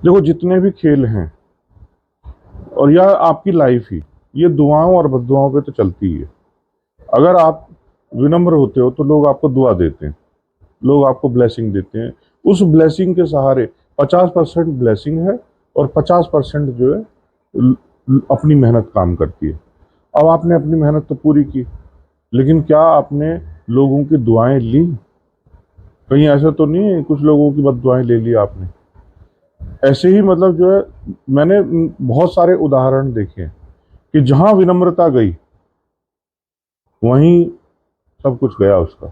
देखो, जितने भी खेल हैं और या आपकी लाइफ ही, ये दुआओं और बद्दुआओं पे तो चलती ही है। अगर आप विनम्र होते हो तो लोग आपको दुआ देते हैं, लोग आपको ब्लेसिंग देते हैं। उस ब्लेसिंग के सहारे 50% ब्लेसिंग है और 50% जो है अपनी मेहनत काम करती है। अब आपने अपनी मेहनत तो पूरी की, लेकिन क्या आपने लोगों की दुआएं ली? कहीं ऐसा तो नहीं है कुछ लोगों की बद्दुआएं ले ली आपने? ऐसे ही मतलब जो है, मैंने बहुत सारे उदाहरण देखे हैं कि जहां विनम्रता गई वहीं सब कुछ गया उसका।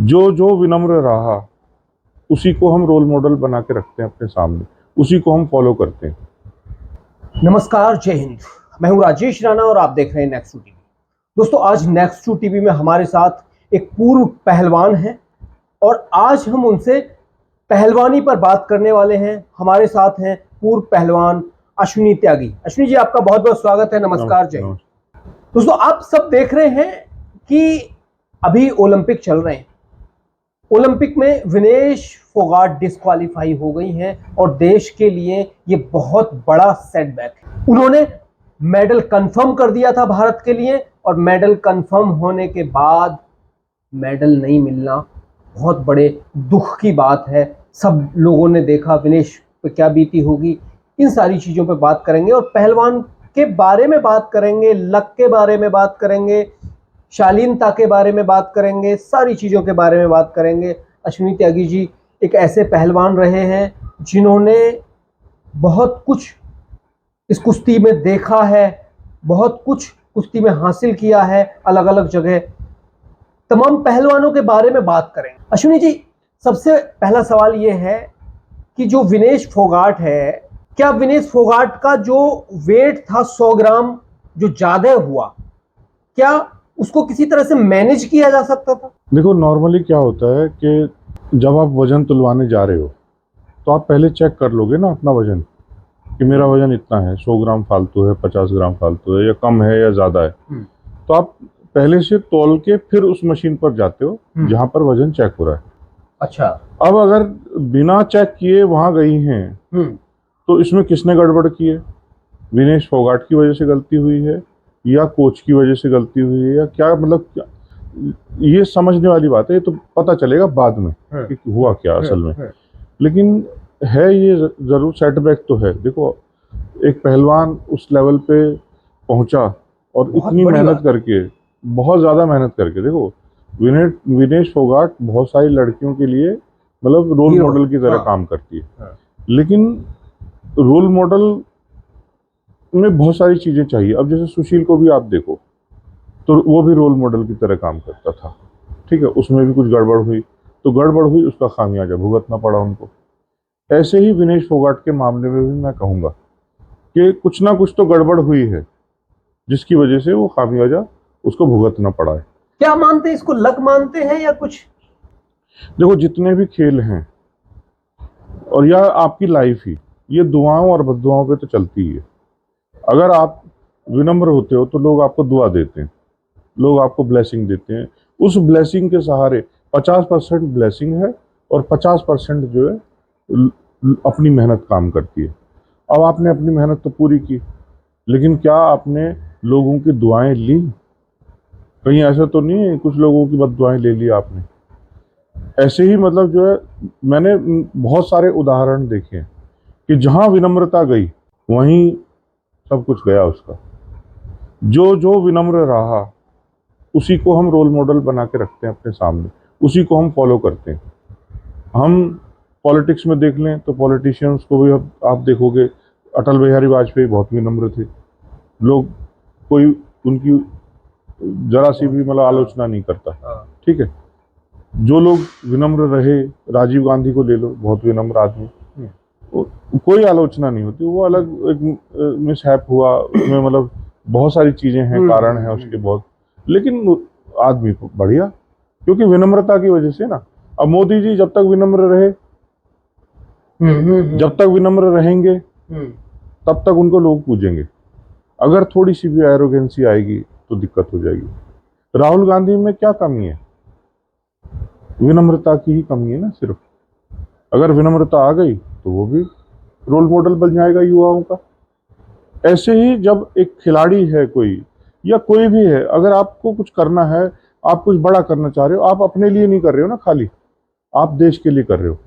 जो जो विनम्र रहा उसी को हम रोल मॉडल बना के रखते हैं अपने सामने, उसी को हम फॉलो करते हैं। नमस्कार, जय हिंद। मैं हूं राजेश राणा और आप देख रहे हैं नेक्स्ट टू टीवी। दोस्तों, आज नेक्स्ट टू टीवी में हमारे साथ एक पूर्व पहलवान हैं और आज हम उनसे पहलवानी पर बात करने वाले हैं। हमारे साथ हैं पूर्व पहलवान अश्विनी त्यागी। अश्विनी जी, आपका बहुत बहुत स्वागत है। नमस्कार, जय हिंद। दोस्तों, आप सब देख रहे हैं कि अभी ओलंपिक चल रहे हैं। ओलंपिक में विनेश फोगाट डिस्क्वालीफाई हो गई हैं और देश के लिए ये बहुत बड़ा सेटबैक है। उन्होंने मेडल कंफर्म कर दिया था भारत के लिए और मेडल कंफर्म होने के बाद मेडल नहीं मिलना बहुत बड़े दुख की बात है। सब लोगों ने देखा विनेश पे क्या बीती होगी। इन सारी चीजों पे बात करेंगे और पहलवान के बारे में बात करेंगे, लक के बारे में बात करेंगे, शालीनता के बारे में बात करेंगे, सारी चीज़ों के बारे में बात करेंगे। अश्विनी त्यागी जी एक ऐसे पहलवान रहे हैं जिन्होंने बहुत कुछ इस कुश्ती में देखा है, बहुत कुछ कुश्ती में हासिल किया है अलग अलग जगह। तमाम पहलवानों के बारे में बात करेंगे। अश्विनी जी, सबसे पहला सवाल ये है कि जो विनेश फोगाट है, क्या विनेश फोगाट का जो वेट था 100 ग्राम जो ज्यादा हुआ, क्या उसको किसी तरह से मैनेज किया जा सकता था? देखो, नॉर्मली क्या होता है कि जब आप वजन तुलवाने जा रहे हो तो आप पहले चेक कर लोगे ना अपना वजन, कि मेरा वजन इतना है, 100 ग्राम फालतू है, 50 ग्राम फालतू है, या कम है या ज़्यादा है। तो आप पहले से तौल के फिर उस मशीन पर जाते हो जहां पर वजन चेक हो रहा है। अच्छा। अब अगर बिना चेक किए वहां गई हैं तो इसमें किसने गड़बड़ की है? विनेश फोगाट की वजह से गलती हुई है या कोच की वजह से गलती हुई है, या क्या? मतलब क्या, ये समझने वाली बात है। ये तो पता चलेगा बाद में कि हुआ क्या असल में। लेकिन है ये जरूर सेटबैक तो है। देखो, एक पहलवान उस लेवल पे पहुंचा और इतनी मेहनत करके, बहुत ज्यादा मेहनत करके। देखो, विनेश फोगाट बहुत सारी लड़कियों के लिए मतलब रोल मॉडल की तरह काम करती है। लेकिन रोल मॉडल में बहुत सारी चीजें चाहिए। अब जैसे सुशील को भी आप देखो तो वो भी रोल मॉडल की तरह काम करता था, ठीक है। उसमें भी कुछ गड़बड़ हुई तो गड़बड़ हुई, उसका खामियाजा भुगतना पड़ा उनको। ऐसे ही विनेश फोगाट के मामले में भी मैं कहूंगा कि कुछ ना कुछ तो गड़बड़ हुई है जिसकी वजह से वो खामियाजा उसको भुगतना पड़ा है। क्या मानते हैं इसको, लक मानते हैं या कुछ? देखो, जितने भी खेल हैं और या आपकी लाइफ ही, ये दुआओं और बद्दुआओं पे तो चलती ही है। अगर आप विनम्र होते हो तो लोग आपको दुआ देते हैं, लोग आपको ब्लेसिंग देते हैं। उस ब्लेसिंग के सहारे 50% ब्लेसिंग है और 50% जो है अपनी मेहनत काम करती है। अब आपने अपनी मेहनत तो पूरी की, लेकिन क्या आपने लोगों की दुआएं ली? कहीं ऐसा तो नहीं है कुछ लोगों की बद्दुआएं ले ली आपने? ऐसे ही मतलब जो है, मैंने बहुत सारे उदाहरण देखे हैं कि जहां विनम्रता गई वहीं सब कुछ गया उसका। जो जो विनम्र रहा उसी को हम रोल मॉडल बना के रखते हैं अपने सामने, उसी को हम फॉलो करते हैं। हम पॉलिटिक्स में देख लें तो पॉलिटिशियंस को भी आप देखोगे, अटल बिहारी वाजपेयी बहुत विनम्र थे। लोग कोई उनकी जरा सी भी मतलब आलोचना नहीं करता, ठीक है। जो लोग विनम्र रहे, राजीव गांधी को ले लो, बहुत विनम्र आदमी, कोई आलोचना नहीं होती। वो अलग एक मिसहैप हुआ उसमें, मतलब बहुत सारी चीजें हैं, कारण है उसके बहुत, लेकिन आदमी को बढ़िया, क्योंकि विनम्रता की वजह से ना। अब मोदी जी जब तक विनम्र रहे, जब तक विनम्र रहेंगे तब तक उनको लोग पूजेंगे। अगर थोड़ी सी भी एरोगेंसी आएगी तो दिक्कत हो जाएगी। राहुल गांधी में क्या कमी है? विनम्रता की ही कमी है ना सिर्फ। अगर विनम्रता आ गई तो वो भी रोल मॉडल बन जाएगा युवाओं का। ऐसे ही जब एक खिलाड़ी है कोई या कोई भी है, अगर आपको कुछ करना है, आप कुछ बड़ा करना चाह रहे हो, आप अपने लिए नहीं कर रहे हो ना खाली, आप देश के लिए कर रहे हो।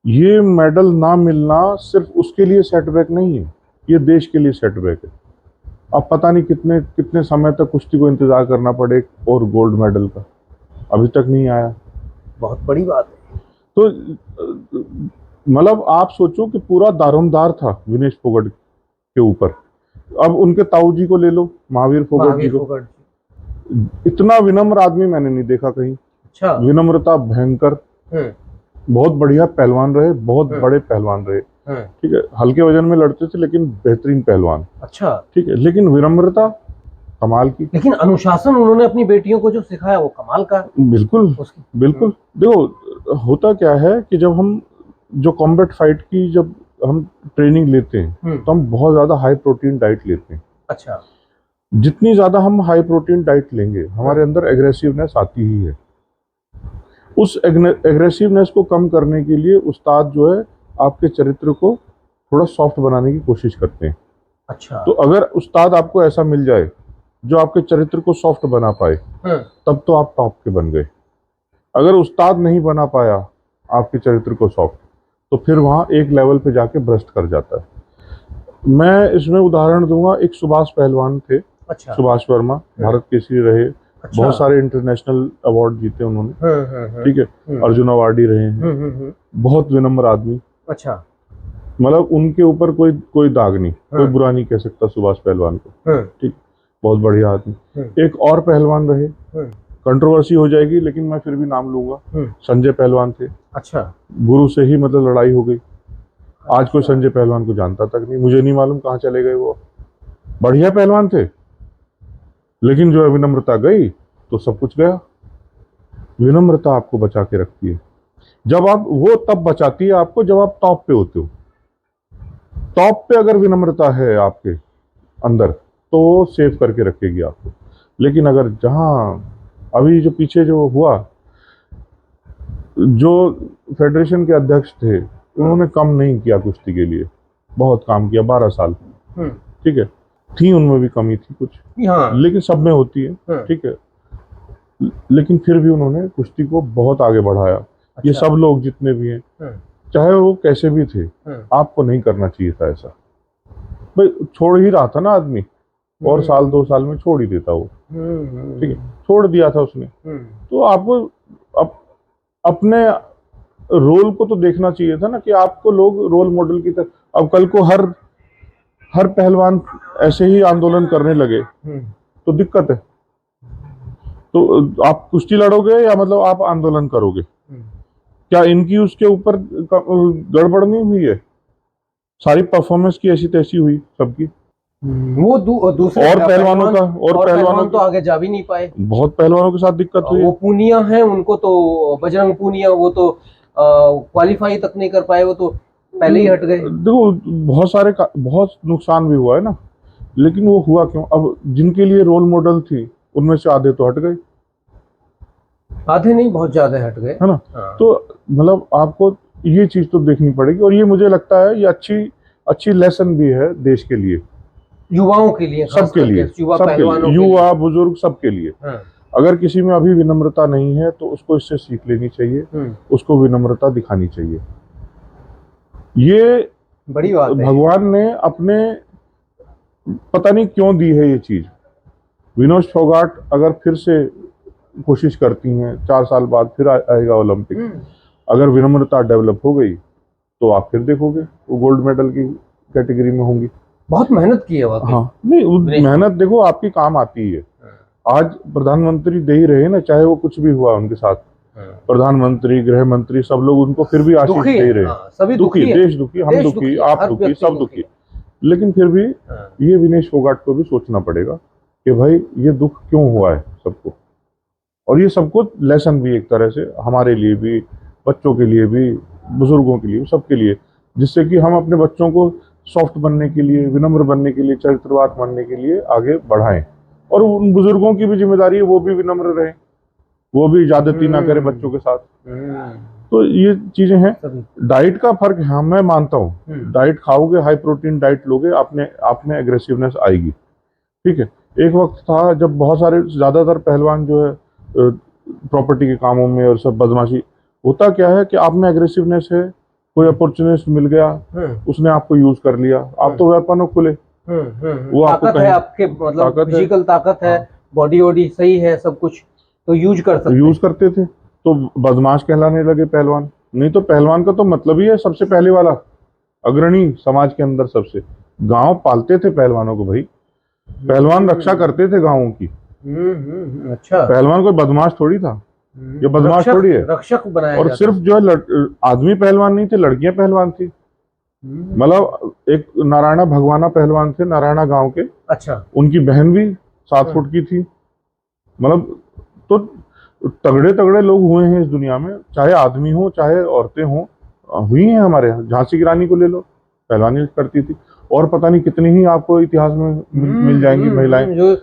ये मेडल ना मिलना सिर्फ उसके लिए सेटबैक नहीं है, ये देश के लिए सेटबैक है। अब पता नहीं कितने कितने समय तक कुश्ती को इंतजार करना पड़े और गोल्ड मेडल का अभी तक नहीं आया। बहुत बड़ी बात है। तो मतलब आप सोचो कि पूरा दारोमदार था विनेश फोगाट के ऊपर। अब उनके ताऊ जी को ले लो, महावीर फोगाट जी महावीर को, फोगाट जी। इतना विनम्र आदमी मैंने नहीं देखा कहीं। अच्छा। विनम्रता भयंकर, बहुत बढ़िया पहलवान रहे, बहुत बड़े पहलवान रहे, ठीक है, हल्के वजन में लड़ते थे लेकिन बेहतरीन पहलवान। अच्छा। ठीक है, लेकिन विनम्रता कमाल की। लेकिन अनुशासन उन्होंने अपनी बेटियों को जो सिखाया वो कमाल का। बिल्कुल बिल्कुल। देखो होता क्या है कि जब हम जो कॉम्बैट फाइट की जब हम ट्रेनिंग लेते हैं तो हम बहुत ज्यादा हाई प्रोटीन डाइट लेते हैं। अच्छा। जितनी ज्यादा हम हाई प्रोटीन डाइट लेंगे हमारे अंदर एग्रेसिवनेस आती ही है। उस एग्रेसिवनेस को कम करने के लिए उस्ताद जो है आपके चरित्र को थोड़ा सॉफ्ट बनाने की कोशिश करते हैं। अच्छा। तो अगर उस्ताद आपको ऐसा मिल जाए जो आपके चरित्र को सॉफ्ट बना पाए, तब तो आप टॉप के बन गए। अगर उस्ताद नहीं बना पाया आपके चरित्र को सॉफ्ट, तो फिर वहां एक लेवल पे जाके भ्रष्ट कर जाता है। मैं इसमें उदाहरण दूंगा, एक सुभाष पहलवान थे। अच्छा। सुभाष वर्मा भारत केसरी रहे। अच्छा। बहुत सारे इंटरनेशनल अवार्ड जीते उन्होंने। ठीक है, अर्जुन अवार्डी रहे हैं। बहुत विनम्र आदमी। अच्छा। मतलब उनके ऊपर कोई दाग नहीं, कोई बुरा नहीं कह सकता सुभाष पहलवान को। ठीक, बहुत बढ़िया आदमी। एक और पहलवान रहे, कंट्रोवर्सी हो जाएगी लेकिन मैं फिर भी नाम लूंगा, संजय पहलवान थे। अच्छा। गुरु से ही मतलब लड़ाई हो गई। आज कोई संजय पहलवान को जानता तक नहीं, मुझे नहीं मालूम कहाँ चले गए वो। बढ़िया पहलवान थे, लेकिन जो विनम्रता गई तो सब कुछ गया। विनम्रता आपको बचा के रखती है। जब आप वो तब बचाती है आपको जब आप टॉप पे होते हो। टॉप पे अगर विनम्रता है आपके अंदर तो वो सेव करके रखेगी आपको। लेकिन अगर जहां अभी जो पीछे जो हुआ, जो फेडरेशन के अध्यक्ष थे उन्होंने कम नहीं किया कुश्ती के लिए, बहुत काम किया 12 साल। ठीक है, थी उनमें भी कमी थी कुछ, लेकिन सब में होती है। ठीक है, लेकिन फिर भी उन्होंने कुश्ती को बहुत आगे बढ़ाया। अच्छा। ये सब लोग जितने भी हैं, चाहे वो कैसे भी थे, आपको नहीं करना चाहिए था ऐसा। भाई छोड़ ही रहा था ना आदमी, और साल 2 साल में छोड़ ही देता वो। ठीक है, छोड़ दिया था उसने। तो आपको अपने रोल को तो देखना चाहिए था ना, कि आपको लोग रोल मॉडल की तरह। अब कल को हर पहलवान ऐसे ही आंदोलन करने लगे तो दिक्कत है। तो आप कुश्ती लड़ोगे या मतलब आप आंदोलन करोगे? क्या इनकी उसके ऊपर गड़बड़ नहीं हुई है? सारी परफॉर्मेंस की ऐसी तैसी हुई सबकी। वो दूसरे और पहलवानों का और पहलवान तो आगे जा भी नहीं पाए। बहुत पहलवानों के साथ दिक्कत हुई। वो पूनिया है, उनको तो बजरंग पूनिया, वो तो क्वालिफाई तक नहीं कर पाए, वो तो पहले ही हट गए। देखो बहुत नुकसान भी हुआ है ना, लेकिन वो हुआ क्यों? अब जिनके लिए रोल मॉडल थी उनमें से आधे तो हट गए, आधे नहीं बहुत ज्यादा हट गए, है ना। तो मतलब आपको ये चीज तो देखनी पड़ेगी, और ये मुझे लगता है ये अच्छी लेसन भी है देश के लिए, युवाओं के लिए, सबके लिए, युवा बुजुर्ग सबके लिए। अगर किसी में अभी विनम्रता नहीं है तो उसको इससे सीख लेनी चाहिए, उसको विनम्रता दिखानी चाहिए। ये बड़ी बात है। भगवान ने अपने पता नहीं क्यों दी है ये चीज। विनेश फोगाट अगर फिर से कोशिश करती हैं, 4 साल बाद फिर आएगा ओलंपिक, अगर विनम्रता डेवलप हो गई तो आप फिर देखोगे वो गोल्ड मेडल की कैटेगरी में होंगी। बहुत मेहनत की है वाकई। हाँ, नहीं मेहनत देखो आपकी काम आती है। आज प्रधानमंत्री दे ही रहे ना, चाहे वो कुछ भी हुआ उनके साथ, प्रधानमंत्री, गृह मंत्री, सब लोग उनको फिर भी आशीष दे रहे हैं। सभी दुखी, देश दुखी, हम दुखी, आप दुखी, सब दुखी। लेकिन फिर भी ये विनेश फोगाट को भी सोचना पड़ेगा कि भाई ये दुख क्यों हुआ है सबको, और ये सबको लेसन भी एक तरह से हमारे लिए भी, बच्चों के लिए भी, बुजुर्गों के लिए, सबके लिए, जिससे कि हम अपने बच्चों को सॉफ्ट बनने के लिए, विनम्र बनने के लिए, चरित्रवान बनने के लिए आगे बढ़ाएं। और उन बुजुर्गों की भी जिम्मेदारी है वो भी विनम्र रहे, वो भी ज्यादती ना करे बच्चों के साथ। तो ये चीजें हैं। सभी। डाइट का फर्क है, हाँ मैं मानता हूँ। डाइट खाओगे, हाई प्रोटीन डाइट लोगे, अपने आप में एग्रेसिवनेस आएगी। ठीक है। एक वक्त था जब बहुत सारे ज्यादातर पहलवान जो है प्रॉपर्टी के कामों में और सब बदमाशी, होता क्या है कि आप में एग्रेसिवनेस है, कोई अपॉर्चुनिस्ट मिल गया, उसने आपको यूज कर लिया, आप तो वेपन हो खुले। वो आपको ताकत है कहीं आपके, मतलब ताकत है, फिजिकल ताकत है, हाँ, बॉडी वॉडी सही है, सब कुछ, तो यूज कर सकते यूज करते थे, तो बदमाश कहलाने लगे पहलवान। नहीं तो पहलवान का तो मतलब ही है सबसे पहले वाला, अग्रणी समाज के अंदर सबसे। गांव पालते थे पहलवानों को भाई, पहलवान रक्षा करते थे गांवों की। अच्छा। पहलवान कोई बदमाश थोड़ी था, ये बदमाश रक्षक, थोड़ी है। रक्षक बनाया और जाता सिर्फ जो है आदमी पहलवान नहीं थे, लड़कियां पहलवान थी। मतलब एक नारायणा भगवाना पहलवान थे नारायणा गांव के, अच्छा। उनकी बहन भी 7 फुट की थी। मतलब तो तगड़े तगड़े लोग हुए हैं इस दुनिया में, चाहे आदमी हो चाहे औरतें हों, हुई हैं हमारे यहाँ। झांसी की रानी को ले लो, पहलवानी करती थी। और पता नहीं कितनी ही आपको इतिहास में मिल जाएंगी महिलाएं। जो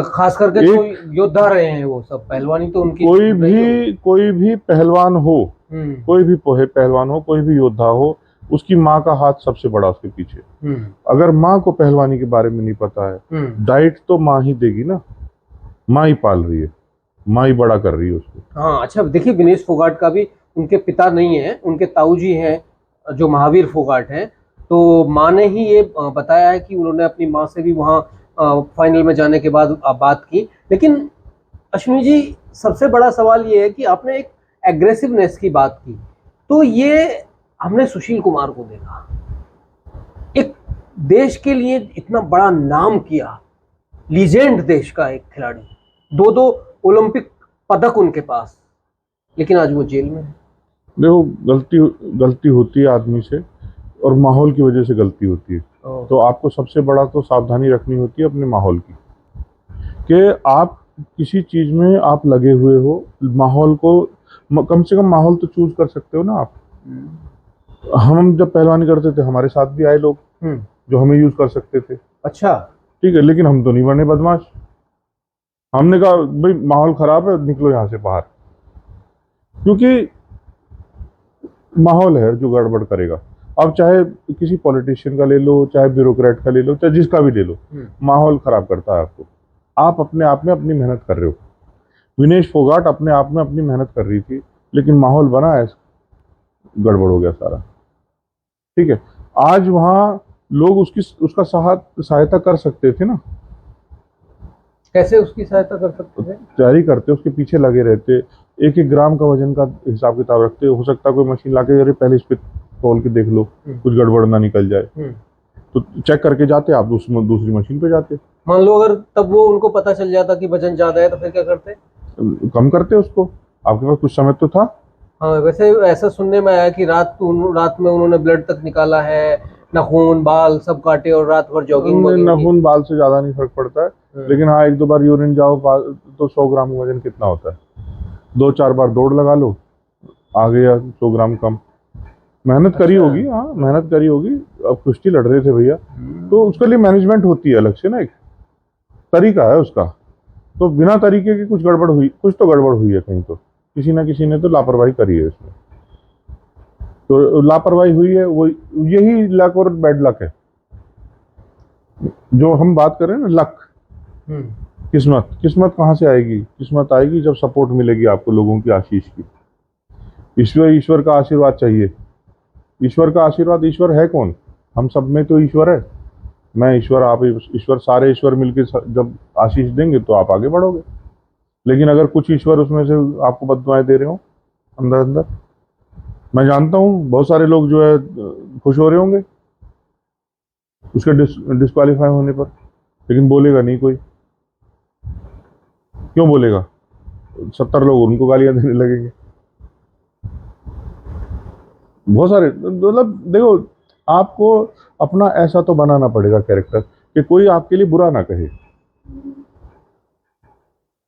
खास करके जो एक योद्धा रहे हैं वो सब, पहलवानी तो उनकी कोई भी पहलवान हो, कोई भी पहलवान हो, कोई भी योद्धा हो, उसकी माँ का हाथ सबसे बड़ा उसके पीछे। अगर माँ को पहलवानी के बारे में नहीं पता है, डाइट तो माँ ही देगी ना, माँ ही पाल रही है, माँ ही बड़ा कर रही है उसको। हाँ। अच्छा, देखिए विनेश फोगाट का भी, उनके पिता नहीं है, उनके ताऊ जी हैं जो महावीर फोगाट हैं। तो माँ ने ही ये बताया है कि उन्होंने अपनी माँ से भी वहाँ फाइनल में जाने के बाद बात की। लेकिन अश्विनी जी, सबसे बड़ा सवाल ये है कि आपने एक एग्रेसिवनेस की बात की, तो ये हमने सुशील कुमार को देखा, एक देश के लिए इतना बड़ा नाम किया, लीजेंड देश का एक खिलाड़ी, 2 ओलंपिक पदक उनके पास, लेकिन आज वो जेल में है। देखो, गलती होती है आदमी से, और माहौल की वजह से गलती होती है। तो आपको सबसे बड़ा तो सावधानी रखनी होती है अपने माहौल की, कि आप किसी चीज में आप लगे हुए हो, माहौल को कम से कम माहौल तो चूज कर सकते हो ना आप। हम जब पहलवानी करते थे, हमारे साथ भी आए लोग जो हमें यूज कर सकते थे। अच्छा। ठीक है, लेकिन हम तो नहीं बने बदमाश। हमने कहा भाई माहौल खराब है, निकलो यहाँ से बाहर, क्योंकि माहौल है जो गड़बड़ करेगा। अब चाहे किसी पॉलिटिशियन का ले लो, चाहे ब्यूरोक्रेट का ले लो, चाहे जिसका भी ले लो, माहौल खराब करता है आपको। आप अपने आप में अपनी मेहनत कर रहे हो। विनेश फोगाट अपने आप में अपनी मेहनत कर रही थी, लेकिन माहौल बना है, गड़बड़ हो गया सारा। ठीक है, आज वहां लोग उसका सहायता कर सकते थे ना। कैसे उसकी सहायता कर सकते थे? तैयारी करते, उसके पीछे लगे रहते, 1-1 ग्राम का वजन का हिसाब किताब रखते। हो सकता है कोई मशीन लाके, अरे पहले इस पे तौल के देख लो, कुछ गड़बड़ ना निकल जाए, तो चेक करके जाते आप, दूसरी मशीन पे जाते। मान लो अगर तब वो उनको पता चल जाता कि वजन ज्यादा है, तो फिर क्या करते? कम करते उसको। आपके पास कुछ समय तो था। हाँ, वैसे ऐसा सुनने में आया कि रात में उन्होंने ब्लड तक निकाला है, नाखून बाल सब काटे और रात भर जॉगिंग नाखून बाल से ज्यादा नहीं फर्क पड़ता है, लेकिन हाँ 1-2 बार यूरिन जाओ तो 100 ग्राम वजन कितना होता है, 2-4 बार दौड़ लगा लो, आ गया 100 ग्राम कम। मेहनत करी होगी, हाँ मेहनत करी होगी। अब कुश्ती लड़ रहे थे भैया, तो उसके लिए मैनेजमेंट होती है अलग से ना, एक तरीका है उसका। तो बिना तरीके की कुछ गड़बड़ हुई, कुछ तो गड़बड़ हुई है कहीं, तो किसी ना किसी ने तो लापरवाही करी है इसमें। तो लापरवाही हुई है, वो यही लक और बैड लक है जो हम बात कर रहे हैं ना, लक। किस्मत कहाँ से आएगी? किस्मत आएगी जब सपोर्ट मिलेगी आपको लोगों की आशीष की। ईश्वर का आशीर्वाद चाहिए। ईश्वर का आशीर्वाद, ईश्वर है कौन? हम सब में तो ईश्वर है। मैं ईश्वर, आप ईश्वर, सारे ईश्वर मिलकर जब आशीष देंगे तो आप आगे बढ़ोगे। लेकिन अगर कुछ ईश्वर उसमें से आपको बददुआएं दे रहे हो अंदर अंदर, मैं जानता हूँ बहुत सारे लोग जो है खुश हो रहे होंगे उसके डिस्क्वालीफाई होने पर, लेकिन बोलेगा नहीं कोई। क्यों बोलेगा? 70 लोग उनको गालियां देने लगेंगे। बहुत सारे, मतलब देखो, आपको अपना ऐसा तो बनाना पड़ेगा कैरेक्टर कि कोई आपके लिए बुरा ना कहे।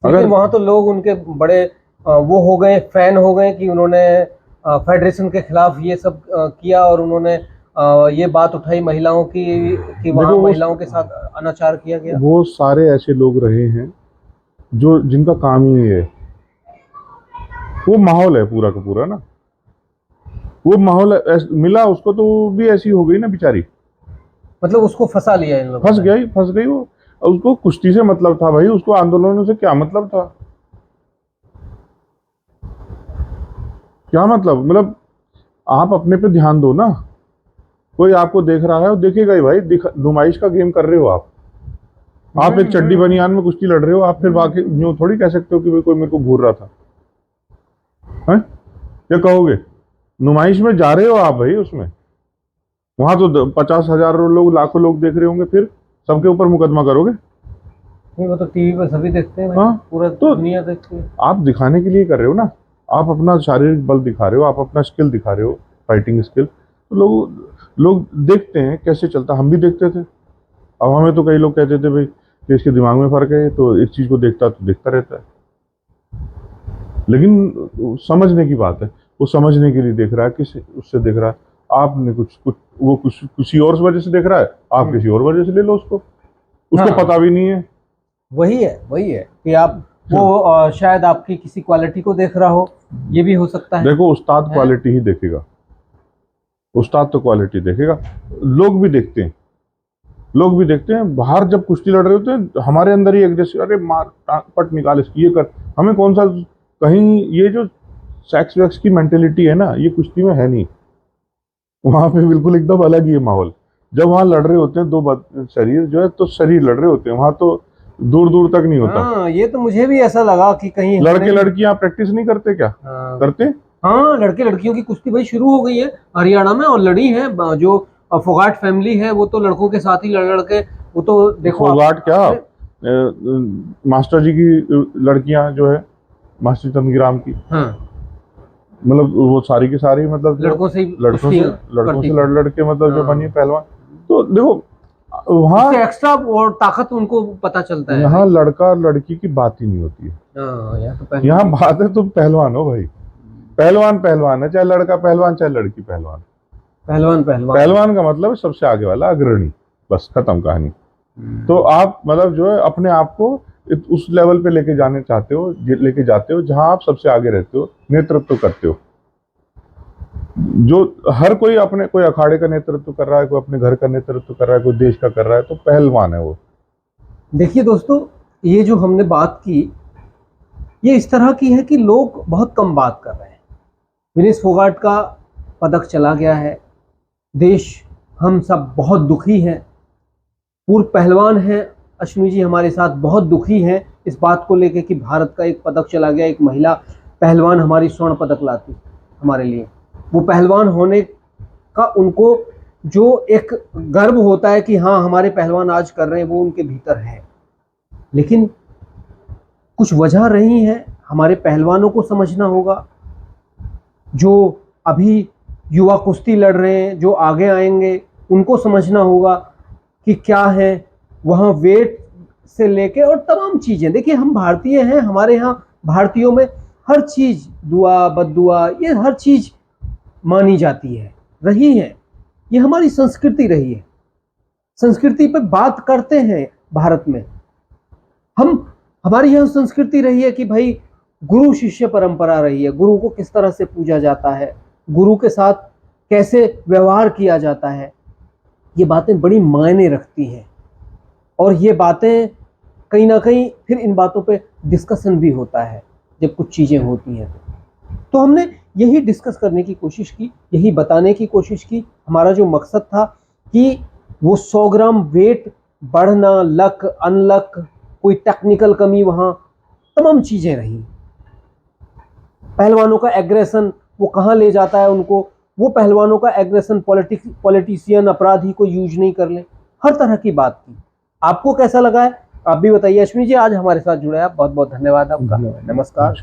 अगर वहां तो लोग उनके बड़े वो हो गए, फैन हो गए कि उन्होंने फेडरेशन के खिलाफ ये सब किया, और उन्होंने ये बात उठाई महिलाओं की कि वहां महिलाओं के साथ अनाचार किया गया। वो सारे ऐसे लोग रहे हैं जो जिनका काम ही है, वो माहौल है पूरा का पूरा ना। वो माहौल मिला उसको तो वो भी ऐसी हो गई ना बेचारी, मतलब उसको फंसा लिया इन लोगों ने। फंस गई वो। उसको कुश्ती से मतलब था भाई, उसको आंदोलनों से क्या मतलब था, क्या मतलब आप अपने पे ध्यान दो ना। कोई आपको देख रहा है, वो देखेगा ही भाई, नुमाइश का गेम कर रहे हो आप एक चड्डी बनियान में कुश्ती लड़ रहे हो, आप फिर बाकी यूं थोड़ी कह सकते हो कि भाई कोई मेरे को घूर रहा था, हैं? क्या कहोगे? नुमाइश में जा रहे हो आप भाई, उसमें वहां तो 50,000 लोग, लाखों लोग देख रहे होंगे, फिर सबके ऊपर मुकदमा करोगे? नहीं, वो तो टीवी पर सभी देखते हैं भाई, हाँ, पूरा तो दुनिया देखती है। आप दिखाने के लिए कर रहे हो ना, आप अपना शारीरिक बल दिखा रहे हो, आप अपना स्किल दिखा रहे हो, फाइटिंग स्किल, तो लोग देखते हैं कैसे चलता। हम भी देखते थे, अब हमें तो कई लोग कहते थे भाई कि इसके दिमाग में फर्क है, तो इस चीज को देखता तो देखता रहता है। लेकिन समझने की बात है, वो समझने के लिए देख रहा है, किसी उससे देख रहा है, आपने कुछ किसी और वजह से देख रहा है, आप किसी और वजह से ले लो उसको हाँ। पता भी नहीं है। वही है कि आप वो शायद आपकी किसी क्वालिटी को देख रहा हो, ये भी हो सकता है। देखो, उस्ताद क्वालिटी ही देखेगा, उस्ताद तो क्वालिटी देखेगा। लोग भी देखते हैं, बाहर जब कुश्ती लड़ रहे होते हैं, हमारे अंदर ही एक जैसे, अरे मार पट निकाल इसकी, ये कर, हमें कौन सा, कहीं ये जो सेक्स वैक्स की मेंटेलिटी है ना, ये कुश्ती में है नहीं। वहां पे बिल्कुल एकदम अलग ही है माहौल। जब वहां लड़ रहे होते हैं दो शरीर जो है, तो शरीर लड़ रहे होते हैं, वहां तो दूर दूर तक नहीं होता। हाँ, ये तो मुझे भी ऐसा लगा कि कहीं लड़के लड़कियां प्रैक्टिस नहीं करते क्या? हाँ, करते। हाँ, लड़के लड़कियों की कुश्ती भाई शुरू हो गई है हरियाणा में, और लड़ी है जो फोगाट फैमिली है, वो तो लड़कों के साथ ही लड़ लड़ के, वो तो देखो फोगाट क्या, मास्टर जी की लड़कियां जो है, मास्टर चंद्रग्राम की, हाँ, मतलब वो सारी की सारी, मतलब लड़कों से लड़ लड़ के, मतलब जो बनी पहलवान। तो देखो वहाँ एक्स्ट्रा और ताकत उनको पता चलता है। यहाँ लड़का लड़की की बात ही नहीं होती है, यहाँ बात है तुम पहलवान हो भाई, पहलवान है, चाहे लड़का पहलवान चाहे लड़की पहलवान। पहलवान का मतलब सबसे आगे वाला, अग्रणी, बस खत्म कहानी। तो आप मतलब जो है अपने आप को उस लेवल पे लेके जाते हो जहां आप सबसे आगे रहते हो, नेतृत्व करते हो। जो हर कोई अपने, कोई अखाड़े का नेतृत्व कर रहा है, कोई अपने घर का नेतृत्व कर रहा है, कोई देश का कर रहा है, तो पहलवान है वो। देखिए दोस्तों, ये जो हमने बात की, ये इस तरह की है कि लोग बहुत कम बात कर रहे हैं। विनेश फोगाट का पदक चला गया है, देश, हम सब बहुत दुखी हैं। पूर्व पहलवान हैं अश्विनी जी हमारे साथ, बहुत दुखी हैं इस बात को लेकर कि भारत का एक पदक चला गया, एक महिला पहलवान हमारी स्वर्ण पदक लाती हमारे लिए। वो पहलवान होने का उनको जो एक गर्व होता है कि हाँ हमारे पहलवान आज कर रहे हैं, वो उनके भीतर है। लेकिन कुछ वजह रही है, हमारे पहलवानों को समझना होगा। जो अभी युवा कुश्ती लड़ रहे हैं, जो आगे आएंगे, उनको समझना होगा कि क्या है वहाँ, वेट से लेके और तमाम चीज़ें। देखिए, हम भारतीय हैं, हमारे यहाँ भारतीयों में हर चीज़, दुआ बद्दुआ, ये हर चीज़ मानी जाती है, रही है, ये हमारी संस्कृति रही है। संस्कृति पे बात करते हैं भारत में हमारी यह संस्कृति रही है कि भाई गुरु शिष्य परंपरा रही है, गुरु को किस तरह से पूजा जाता है, गुरु के साथ कैसे व्यवहार किया जाता है, ये बातें बड़ी मायने रखती हैं। और ये बातें कहीं ना कहीं फिर इन बातों पे डिस्कशन भी होता है जब कुछ चीज़ें होती हैं। तो हमने यही डिस्कस करने की कोशिश की, यही बताने की कोशिश की। हमारा जो मकसद था कि वो 100 ग्राम वेट बढ़ना, लक अनलक, कोई टेक्निकल कमी, वहाँ तमाम चीज़ें रही। पहलवानों का एग्रेशन वो कहाँ ले जाता है उनको, वो पहलवानों का एग्रेशन पॉलिटिशियन, अपराधी को यूज नहीं कर ले, हर तरह की बात की। आपको कैसा लगा है आप भी बताइए। अश्विनी जी आज हमारे साथ जुड़े, आप बहुत बहुत धन्यवाद आपका। नमस्कार।